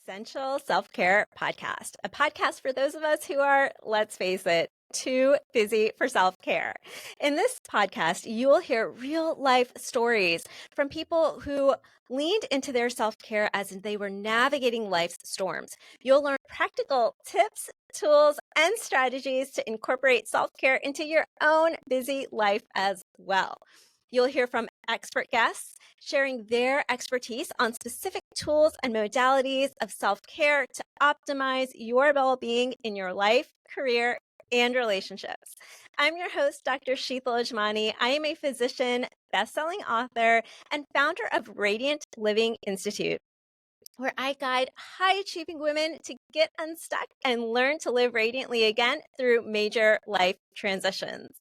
Essential Self-Care Podcast, a podcast for those of us who are, let's face it, too busy for self-care. In this podcast, you will hear real life stories from people who leaned into their self-care as they were navigating life's storms. You'll learn practical tips, tools, and strategies to incorporate self-care into your own busy life as well. You'll hear from expert guests sharing their expertise on specific tools and modalities of self-care to optimize your well-being in your life, career, and relationships. I'm your host, Dr. Sheetal Ajmani. I am a physician, best-selling author, and founder of Radiant Living Institute, where I guide high-achieving women to get unstuck and learn to live radiantly again through major life transitions.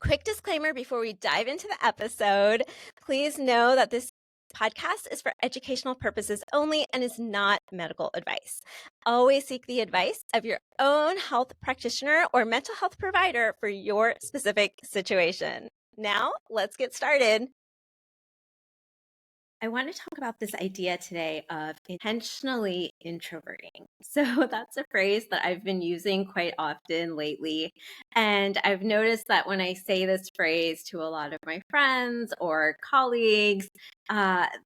Quick disclaimer before we dive into the episode, please know that this podcast is for educational purposes only and is not medical advice. Always seek the advice of your own health practitioner or mental health provider for your specific situation. Now, let's get started. I want to talk about this idea today of intentionally introverting. So that's a phrase that I've been using quite often lately. And I've noticed that when I say this phrase to a lot of my friends or colleagues,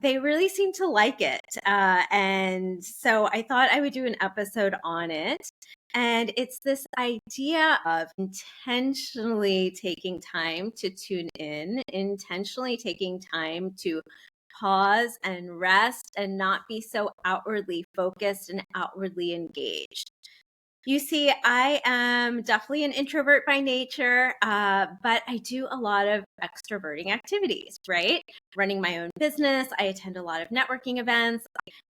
they really seem to like it. And so I thought I would do an episode on it. And it's this idea of intentionally taking time to tune in, intentionally taking time to pause and rest and not be so outwardly focused and outwardly engaged. You see, I am definitely an introvert by nature, but I do a lot of extroverting activities, right? Running my own business. I attend a lot of networking events.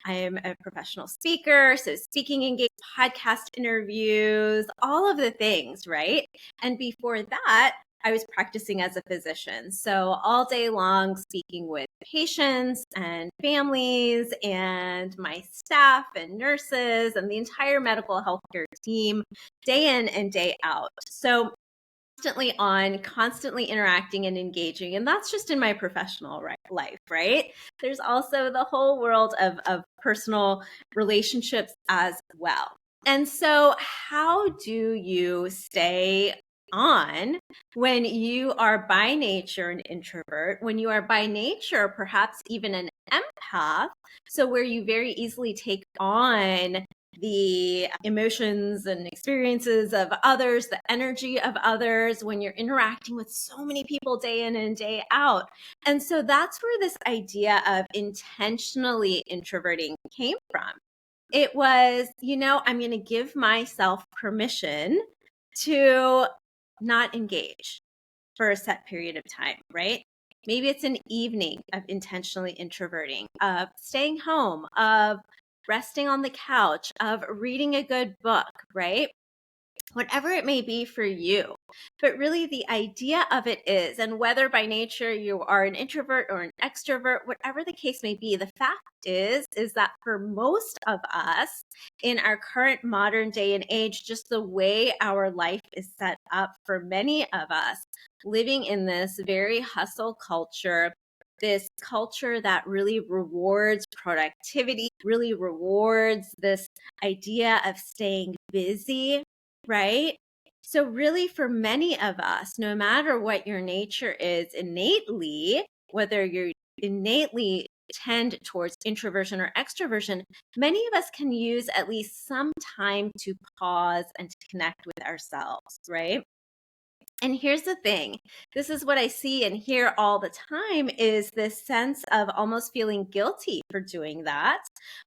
I am a professional speaker, so speaking engagements, podcast interviews, all of the things, right? And before that, I was practicing as a physician. So all day long, speaking with patients and families and my staff and nurses and the entire medical healthcare team, day in and day out. So constantly on, constantly interacting and engaging. And that's just in my professional life, right? There's also the whole world of personal relationships as well. And so how do you stay on when you are by nature an introvert, when you are by nature perhaps even an empath, so where you very easily take on the emotions and experiences of others, the energy of others when you're interacting with so many people day in and day out. And so that's where this idea of intentionally introverting came from. It was, I'm going to give myself permission to not engage for a set period of time, right? Maybe it's an evening of intentionally introverting, of staying home, of resting on the couch, of reading a good book, right? Whatever it may be for you. But really the idea of it is, and whether by nature you are an introvert or an extrovert, whatever the case may be, the fact is that for most of us in our current modern day and age, just the way our life is set up for many of us, living in this very hustle culture, this culture that really rewards productivity, really rewards this idea of staying busy, right? So really for many of us, no matter what your nature is innately, whether you're innately tend towards introversion or extroversion, many of us can use at least some time to pause and to connect with ourselves, right? And here's the thing, this is what I see and hear all the time is this sense of almost feeling guilty for doing that,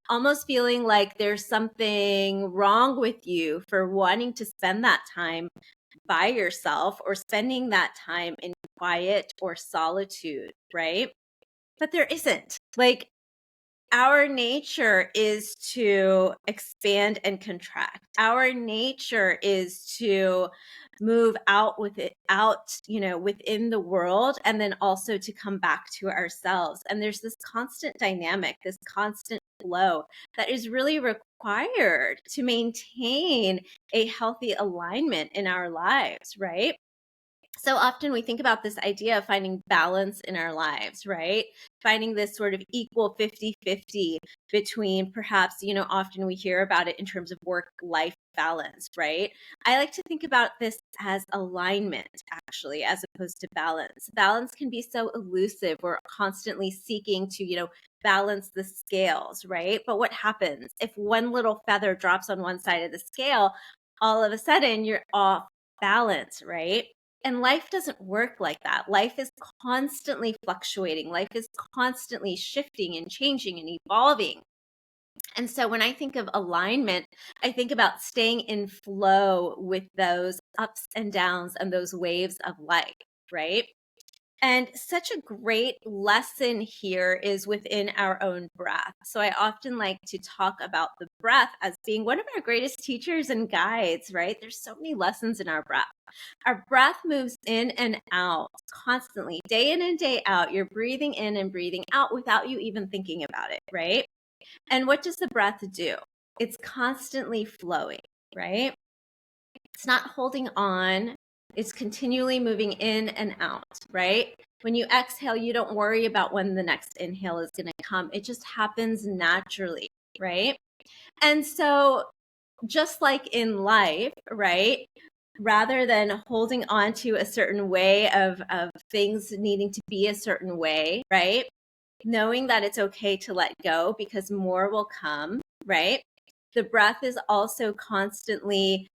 almost feeling like there's something wrong with you for wanting to spend that time by yourself or spending that time in quiet or solitude, right? But there isn't. Like, our nature is to expand and contract. Our nature is to move out with it out, within the world, and then also to come back to ourselves. And there's this constant dynamic, this constant flow that is really required to maintain a healthy alignment in our lives, right? So often we think about this idea of finding balance in our lives, right? Finding this sort of equal 50-50 between perhaps, often we hear about it in terms of work-life balance, right? I like to think about this as alignment, actually, as opposed to balance. Balance can be so elusive. We're constantly seeking to, balance the scales, right? But what happens if one little feather drops on one side of the scale? All of a sudden, you're off balance, right? And life doesn't work like that. Life is constantly fluctuating. Life is constantly shifting and changing and evolving. And so when I think of alignment, I think about staying in flow with those ups and downs and those waves of life, right? And such a great lesson here is within our own breath. So I often like to talk about the breath as being one of our greatest teachers and guides, right? There's so many lessons in our breath. Our breath moves in and out constantly, day in and day out. You're breathing in and breathing out without you even thinking about it, right? And what does the breath do? It's constantly flowing, right? It's not holding on. It's continually moving in and out, right? When you exhale, you don't worry about when the next inhale is going to come. It just happens naturally, right? And so, just like in life, right? Rather than holding on to a certain way of things needing to be a certain way, right? Knowing that it's okay to let go because more will come, right? The breath is also constantly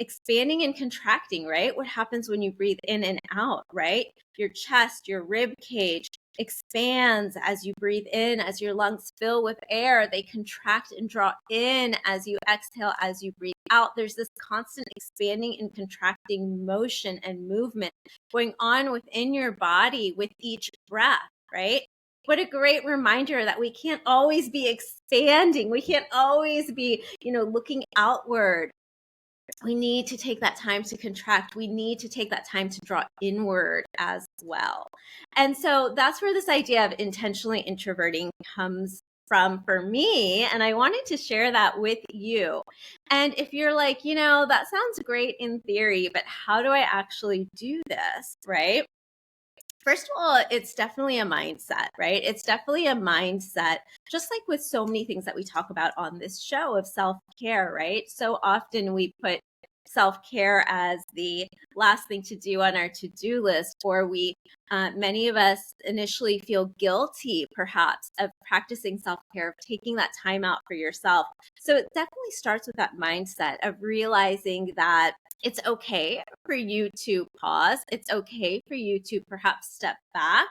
expanding and contracting, right? What happens when you breathe in and out, right? Your chest, your rib cage expands as you breathe in, as your lungs fill with air. They contract and draw in as you exhale, as you breathe out. There's this constant expanding and contracting motion and movement going on within your body with each breath, right? What a great reminder that we can't always be expanding. We can't always be, looking outward. We need to take that time to contract. We need to take that time to draw inward as well. And so that's where this idea of intentionally introverting comes from for me. And I wanted to share that with you. And if you're like, that sounds great in theory, but how do I actually do this? Right? First of all, it's definitely a mindset, right? It's definitely a mindset, just like with so many things that we talk about on this show of self care, right? So often we put self care as the last thing to do on our to do list, or many of us initially feel guilty, perhaps, of practicing self care, of taking that time out for yourself. So it definitely starts with that mindset of realizing that it's okay for you to pause. It's okay for you to perhaps step back,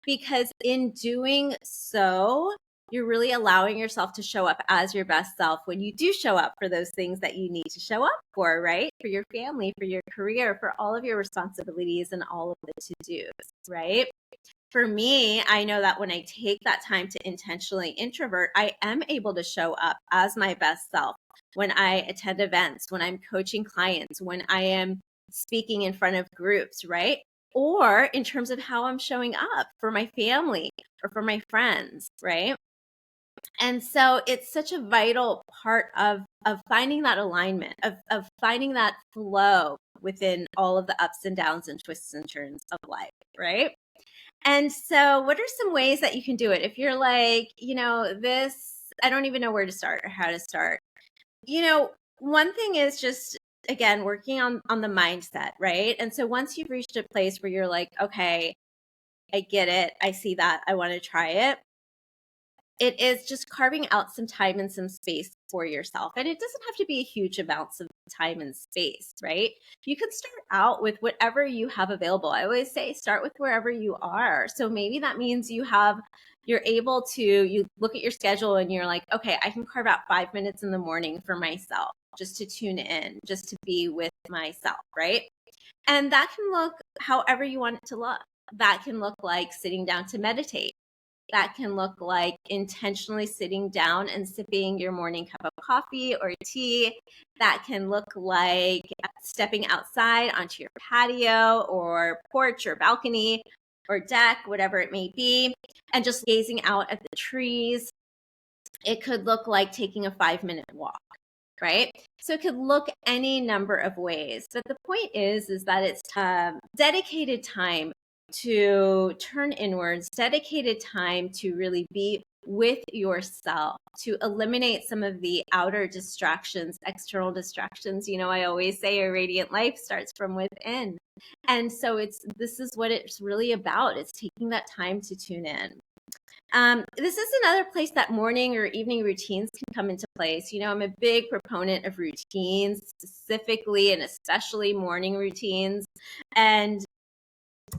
because in doing so, you're really allowing yourself to show up as your best self when you do show up for those things that you need to show up for, right? For your family, for your career, for all of your responsibilities and all of the to-dos, right? For me, I know that when I take that time to intentionally introvert, I am able to show up as my best self when I attend events, when I'm coaching clients, when I am speaking in front of groups, right? Or in terms of how I'm showing up for my family or for my friends, right? And so it's such a vital part of finding that alignment, of finding that flow within all of the ups and downs and twists and turns of life, right? And so what are some ways that you can do it? If you're like, I don't even know where to start or how to start. One thing is just, again, working on the mindset, right? And so once you've reached a place where you're like, okay, I get it, I see that, I want to try it, it is just carving out some time and some space for yourself. And it doesn't have to be huge amounts of time and space, right? You can start out with whatever you have available. I always say start with wherever you are. So maybe that means you're able to, you look at your schedule and you're like, okay, I can carve out 5 minutes in the morning for myself, just to tune in, just to be with myself, right? And that can look however you want it to look. That can look like sitting down to meditate. That can look like intentionally sitting down and sipping your morning cup of coffee or tea. That can look like stepping outside onto your patio or porch or balcony or deck, whatever it may be, and just gazing out at the trees. It could look like taking a 5-minute walk. right? So it could look any number of ways. But the point is that it's dedicated time to turn inwards, dedicated time to really be with yourself, to eliminate some of the outer distractions, external distractions. I always say a radiant life starts from within. And so this is what it's really about. It's taking that time to tune in. This is another place that morning or evening routines can come into place. I'm a big proponent of routines, specifically and especially morning routines. And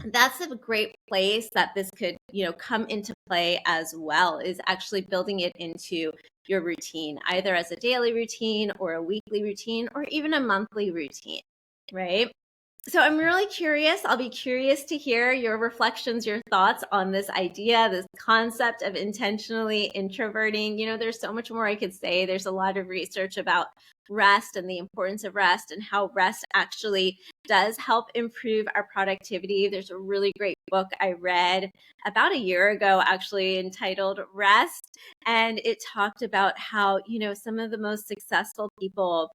that's a great place that this could, come into play as well, is actually building it into your routine, either as a daily routine or a weekly routine or even a monthly routine, right? So I'm really curious. I'll be curious to hear your reflections, your thoughts on this idea, this concept of intentionally introverting. There's so much more I could say. There's a lot of research about rest and the importance of rest and how rest actually does help improve our productivity. There's a really great book I read about a year ago, actually, entitled Rest. And it talked about how, some of the most successful people,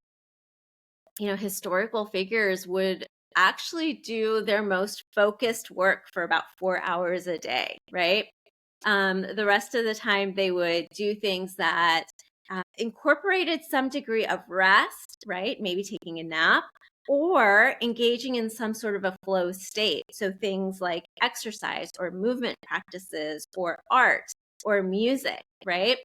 historical figures would actually do their most focused work for about 4 hours a day, right? The rest of the time, they would do things that incorporated some degree of rest, right? Maybe taking a nap or engaging in some sort of a flow state. So things like exercise or movement practices or art or music, right?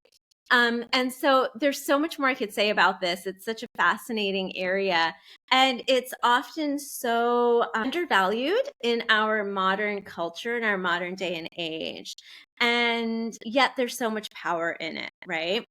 And so there's so much more I could say about this. It's such a fascinating area, and it's often so undervalued in our modern culture, in our modern day and age. And yet there's so much power in it, right?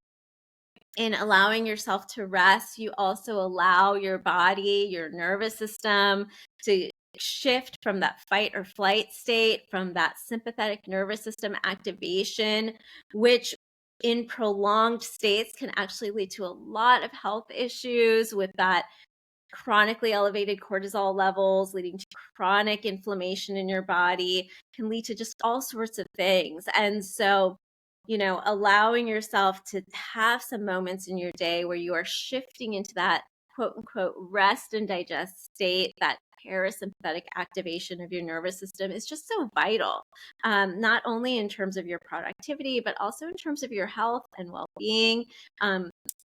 In allowing yourself to rest, you also allow your body, your nervous system to shift from that fight or flight state, from that sympathetic nervous system activation, which in prolonged states can actually lead to a lot of health issues with that chronically elevated cortisol levels, leading to chronic inflammation in your body, can lead to just all sorts of things. And so, allowing yourself to have some moments in your day where you are shifting into that quote unquote rest and digest state, that parasympathetic activation of your nervous system, is just so vital, not only in terms of your productivity, but also in terms of your health and well-being,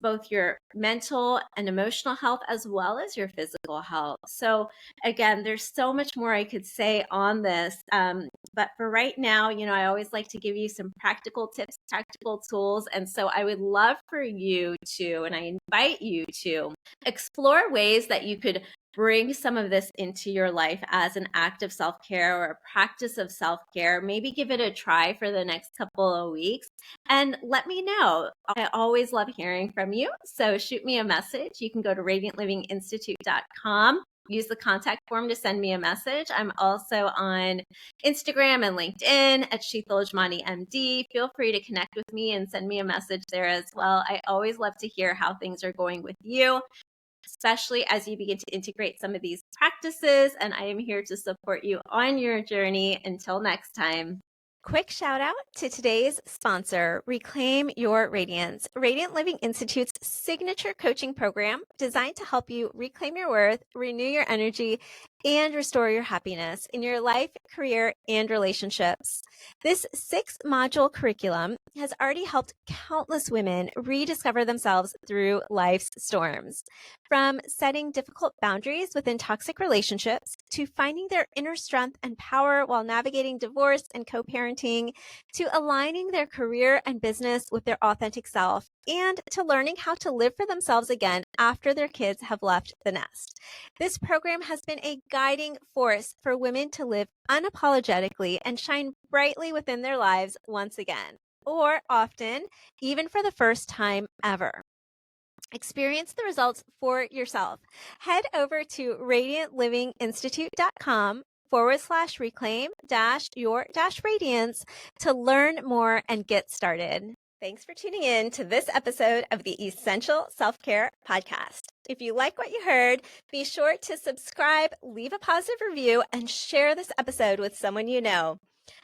both your mental and emotional health as well as your physical health. So again, there's so much more I could say on this. But for right now, I always like to give you some practical tips, practical tools. And so I would love for you to, and I invite you to explore ways that you could bring some of this into your life as an act of self-care or a practice of self-care. Maybe give it a try for the next couple of weeks and let me know. I always love hearing from you. So shoot me a message. You can go to radiantlivinginstitute.com. Use the contact form to send me a message. I'm also on Instagram and LinkedIn at Sheetal Ajmani MD. Feel free to connect with me and send me a message there as well. I always love to hear how things are going with you, especially as you begin to integrate some of these practices. And I am here to support you on your journey. Until next time. Quick shout out to today's sponsor, Reclaim Your Radiance, Radiant Living Institute's signature coaching program designed to help you reclaim your worth, renew your energy, and restore your happiness in your life, career, and relationships. This 6-module curriculum has already helped countless women rediscover themselves through life's storms. From setting difficult boundaries within toxic relationships to finding their inner strength and power while navigating divorce and co-parenting, to aligning their career and business with their authentic self, and to learning how to live for themselves again after their kids have left the nest. This program has been a guiding force for women to live unapologetically and shine brightly within their lives once again, or often, even for the first time ever. Experience the results for yourself. Head over to radiantlivinginstitute.com/reclaim-your-radiance to learn more and get started. Thanks for tuning in to this episode of the Essential Self-Care Podcast. If you like what you heard, be sure to subscribe, leave a positive review, and share this episode with someone you know.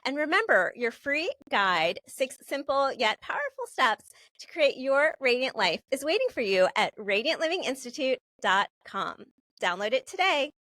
And remember, your free guide, 6 simple yet powerful steps to create your radiant life, is waiting for you at radiantlivinginstitute.com. Download it today.